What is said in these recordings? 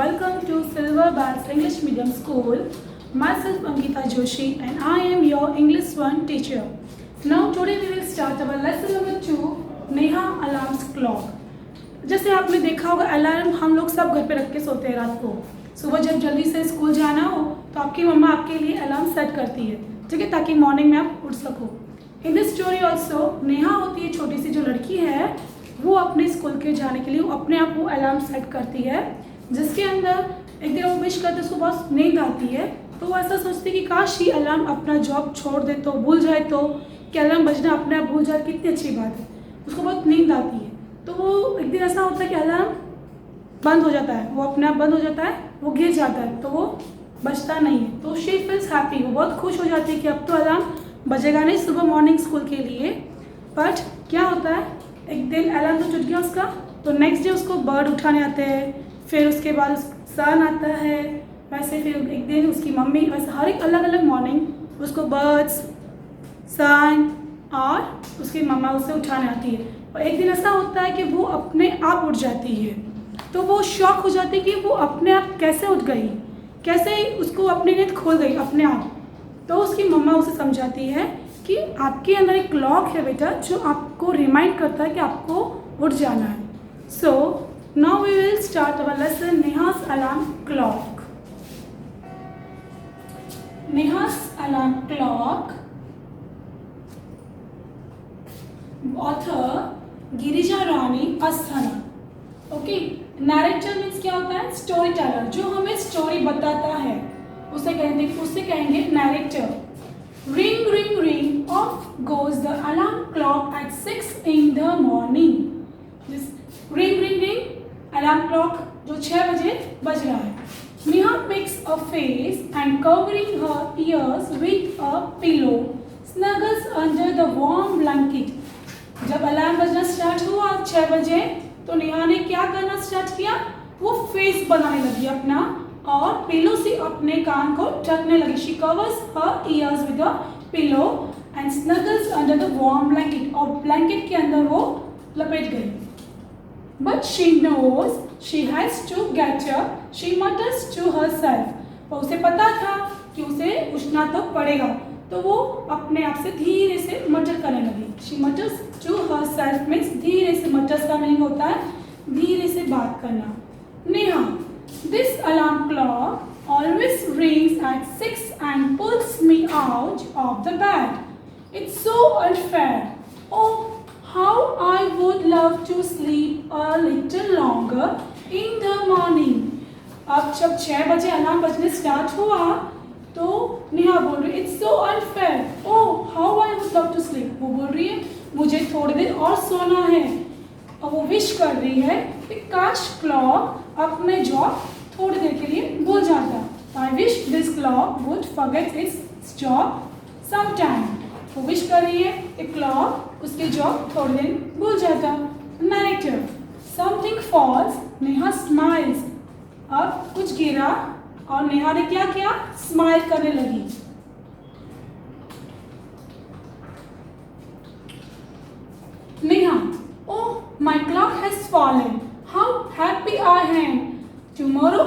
welcome to Silver Bells English Medium School. Myself Ankita Joshi and I am your English 1 teacher. Now today we will start our lesson number 2, Neha alarms clock. जैसे आपने देखा होगा alarm हम लोग सब घर पे रख के सोते हैं रात को। सुबह जब जल्दी से स्कूल जाना हो तो आपकी मम्मा आपके लिए अलार्म सेट करती है, ठीक है, ताकि मॉर्निंग में आप उठ सको। In this story also Neha होती है छोटी सी जो लड़की है, वो अपने स्कूल के जाने के लिए वो अपने आप वो अलार्म सेट करती है, जिसके अंदर एक दिन वो विश करते उसको बहुत नींद आती है, तो वो ऐसा सोचती है कि काश ये अलार्म अपना जॉब छोड़ दे तो भूल जाए, तो कि अलार्म बजना अपने आप भूल जाए, कितनी अच्छी बात है। उसको बहुत नींद आती है, तो वो एक दिन ऐसा होता है कि अलार्म बंद हो जाता है, वो अपने आप बंद हो जाता है, वो गिर जाता है, तो वो बजता नहीं है। तो शी फील्स हैप्पी, वो बहुत खुश हो जाती है कि अब तो अलार्म बजेगा नहीं सुबह मॉर्निंग स्कूल के लिए। बट क्या होता है, एक दिन अलार्म तो टूट गया उसका, तो नेक्स्ट डे उसको बर्ड उठाने आते हैं, फिर उसके बाद सन आता है, वैसे फिर एक दिन उसकी मम्मी, वैसे हर एक अलग अलग मॉर्निंग उसको बर्ड्स, सन और उसकी मम्मा उसे उठाने आती है। और एक दिन ऐसा होता है कि वो अपने आप उठ जाती है, तो वो शॉक हो जाती है कि वो अपने आप कैसे उठ गई, कैसे उसको अपनी नींद खुल गई अपने आप। तो उसकी मम्मा उसे समझाती है कि आपके अंदर एक क्लॉक है बेटा, जो आपको रिमाइंड करता है कि आपको उठ जाना है। So now we will start our lesson Neha's alarm clock. Neha's alarm clock, author Girija Rani Asthana. Okay, narrator means क्या होता है, स्टोरी टेलर, जो हमें स्टोरी बताता है उसे कहेंगे narrator. Ring, ring, ring, off goes the alarm clock at 6 in the morning. This ring, ring, ring, alarm clock जो 6 बजे बज रहा है। Neha makes a face and covering her ears with a pillow, snuggles under the warm blanket. जब alarm बजना start हुआ 6 बजे, तो नेहा ने क्या करना स्टार्ट किया, वो फेस बनाने लगी अपना और पिलो से अपने कान को ढकने लगी। She covers her ears with a pillow and snuggles under the warm blanket, और ब्लैंकेट के अंदर वो लपेट गई। But she knows she has to get up. She mutters to herself. और उसे पता था कि उसे उठना तो पड़ेगा, तो वो अपने आप से धीरे से मटर करने लगी। She mutters to herself means धीरे से, mutters का मीनिंग होता है धीरे से बात करना। Neha, this alarm clock always rings at 6 and pulls me out of the bed. It's so unfair. Oh, how I would love to sleep a little longer in the morning. अब जब 6 बजे अलार्म बजने स्टार्ट हुआ, तो नेहा बोल रही है, It's so unfair. Oh, how I would love to sleep. वो बोल रही है, मुझे थोड़ी देर और सोना है, और वो विश कर रही है कि काश क्लॉक अपने जॉब थोड़ी देर के लिए भूल जाता। I wish this clock would forget its job sometime. वो विश कर रही है कि क्लॉक उसके जॉब थोड़ी देर भूल जाता। Narrator, something falls. Neha smiles. अब कुछ गिरा और नेहा ने क्या किया, स्माइल करने लगी। Neha, oh, my clock has fallen. How happy I am. Tomorrow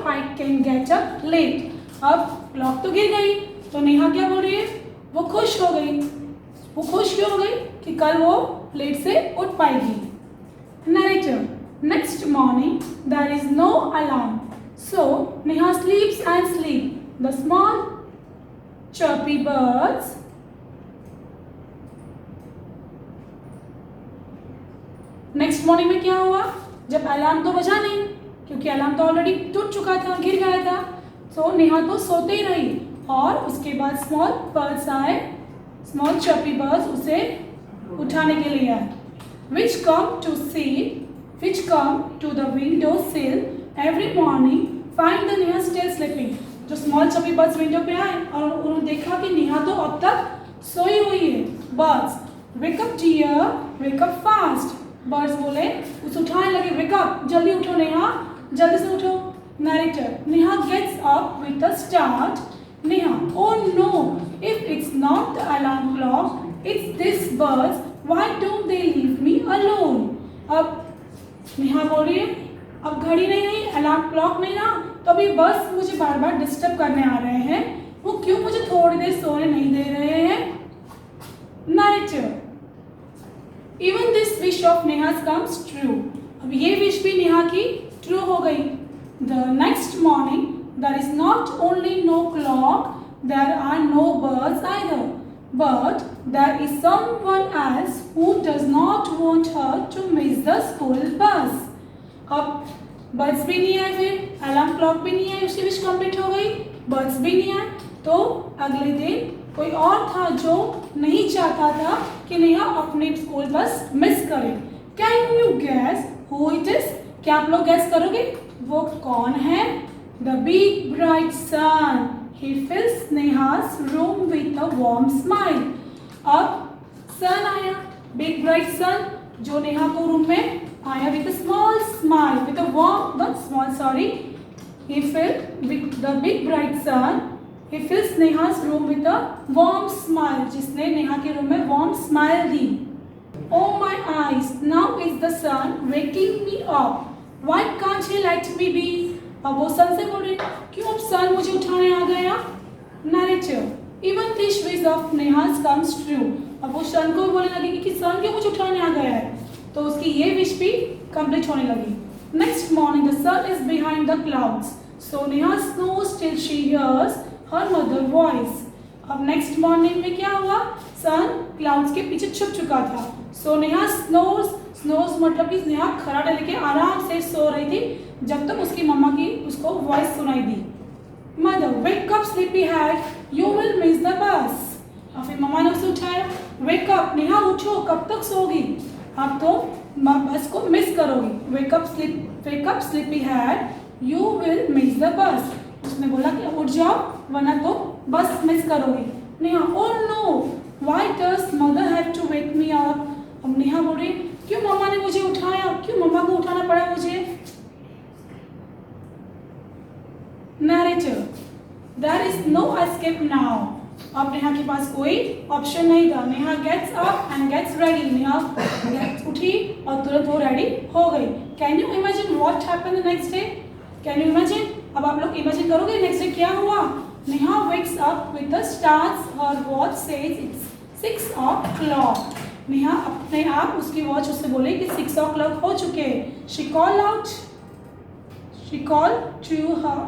I can get up late. अब क्लॉक तो गिर गई, तो नेहा क्या बोल रही है, वो खुश हो गई। वो खुश क्यों हो गई, कि कल वो लेट से उठ पाएगी। Narrator, next morning there is no alarm, so Neha sleeps and sleeps. The small chirpy birds next morning में क्या हुआ, जब अलार्म तो बजा नहीं, क्योंकि अलार्म तो ऑलरेडी टूट चुका था, गिर गया था, तो नेहा तो सोते ही रही। और उसके बाद स्मॉल बर्ड्स आए, स्मॉल चर्पी बर्ड्स उसे उठाने के लिए आए। Which come to the window sill every morning find the Neha still sleeping. जो स्मॉल चर्पी बर्ड्स विंडो पे आए और उन्होंने देखा कि नेहा तो अब तक सोई हुई है। Birds, wake up dear, wake up fast. Birds बोले, उसे उठाने लगे, वेक अप, जल्दी उठो नेहा, जल्दी से उठो। Narrator, Neha gets up with a start. Neha, oh no, if it's not the alarm clock, it's this birds, why don't they leave me alone? अब नेहा बोल रही है, अब घड़ी नहीं रही, अलार्म क्लॉक नहीं रहा, तो अभी बस मुझे बार बार डिस्टर्ब करने आ रहे हैं। वो क्यों मुझे थोड़ी देर सोने नहीं दे रहे हैं? Narrator, even this wish of Neha's comes true. अब ये विश भी नेहा की ट्रू हो गई। The next morning there is not only no clock, there are no birds either, but there is someone else who does not want her to miss the school bus. अब birds भी नहीं आए, फिर alarm clock भी नहीं आई, उसकी wish complete हो गई, बर्ड्स भी नहीं आए, तो अगले दिन कोई और था जो नहीं चाहता था कि नेहा अपनी स्कूल बस मिस करे। Can you guess who it is? क्या आप लोग गैस करोगे वो कौन है? The big bright sun, he fills Neha's room with a warm smile. अब सन आया, बिग ब्राइट सन, जो नेहा को रूम में आया with a small smile, with a warm, not small, sorry, he filled with the big bright sun, he fills Neha's room with a warm smile, जिसने नेहा के room में warm smile the. Oh my eyes, now is the sun waking me up, why can't he let me be? अब वो सन से बोल रही, क्यों अब सन मुझे उठाने आ गया? Narrator, even this wish of Neha's comes true. अब वो सन को बोलने लगी कि सन क्यों मुझे उठाने आ गया है, तो उसकी ये विश भी कंप्लीट होने लगी। Next morning the sun is behind the clouds, so Neha snoozes till she hears her mother voice. अब नेक्स्ट मॉर्निंग में क्या हुआ? सन क्लाउड्स के पीछे छुप चुका था, सो नेहा स्नोज, स्नोज मतलब कि नेहा खराटा लेके आराम से सो रही थी जब तक उसकी मम्मा की उसको वॉइस सुनाई दी। Mother, wake up sleepy head, you will miss the bus. और फिर मम्मा ने उसे उठाया, वेक अप नेहा, उठो, कब तक सोगी, अब तो बस को मिस करोगी। वेक up sleepy head, you will miss the बस। उसने बोला कि उठ जाओ वरना तो बस मिस करोगी। Neha, oh no, why does mother have to wake me up. अब नेहा बोल रही, क्यों मम्मा ने मुझे उठाया, क्यों मम्मा को उठाना पड़ा मुझे? Narrator, there is no escape now. अब नेहा के पास कोई ऑप्शन नहीं था। Neha gets up and gets ready. Neha उठी और तुरंत वो रेडी हो गई। Can you imagine what happened the next day? Can you imagine? अब आप लोग इमेजिन करोगे नेक्स्ट डे क्या हुआ? Neha wakes up with the stars, her watch says it's 6 o'clock. Neha अपने आप उसकी वॉच उससे बोले कि 6 o'clock हो चुके। She called to her.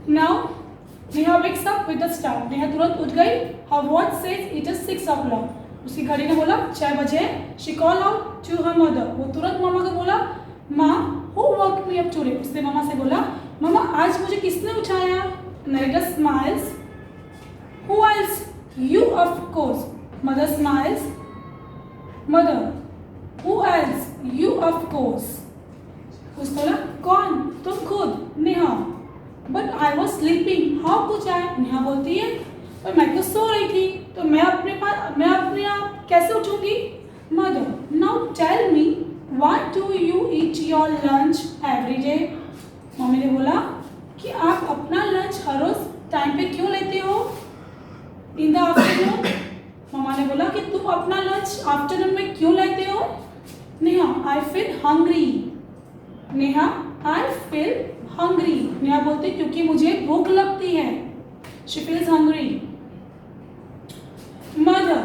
Now Neha wakes up with a start. Neha तुरंत उठ गई। Her watch says it is 6 o'clock. उसकी घड़ी ने बोला 6 बजे। She called out to her mother. वो तुरंत मामा को बोला, माँ, who woke me up today? उसने मामा से बोला, मामा आज मुझे किसने उठाया? Narrator smiles. Who else? You of course. Mother smiles. Mother, who else? You of course. उसने बोला, कौन? तुम खुद। Neha, but I was sleeping, how कुछ आए? नेहा बोलती है, पर मैं तो सो रही थी, तो मैं अपने आप कैसे उठूंगी? Mother, now tell me, why do you eat your lunch every day? Mummy ने बोला कि आप अपना लंच हर रोज टाइम पे क्यों लेते हो? In the afternoon. मम्मा ने बोला कि तुम अपना लंच आफ्टरनून में क्यों लेते हो? Neha, I feel hungry. Neha, I feel hungry. Neha बोलती क्योंकि मुझे भूख लगती है। She feels hungry. Mother,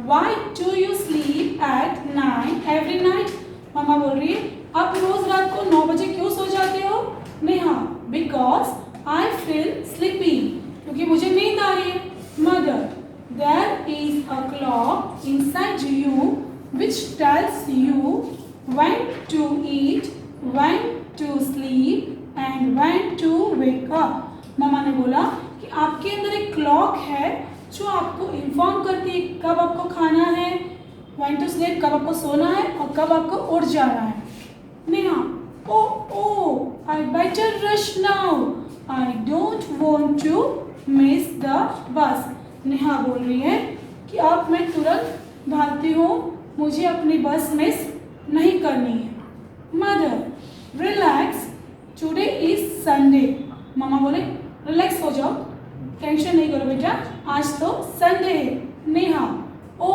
why do you sleep at 9 every night? मम्मा बोल रही है, आप रोज रात को 9 बजे क्यों सो जाते हो? Neha, because I feel sleepy, क्योंकि मुझे नींद आ रही है। Mother, there is a clock inside you which tells you when to eat, when to sleep and when to wake up. मामा ने बोला कि आपके अंदर एक क्लॉक है जो आपको इन्फॉर्म करती है कब आपको खाना है, व्हेन टू स्लीप कब आपको सोना है और कब आपको उठ जाना है। Neha, oh I better rush now, I don't want to miss the bus. Neha बोल रही है कि अब मैं तुरंत भागती हूँ, मुझे अपनी बस मिस नहीं करनी है। Mother, relax, today is Sunday. मामा बोले, रिलैक्स हो जाओ, टेंशन नहीं करो बेटा, आज तो संडे है। नेहा, ओ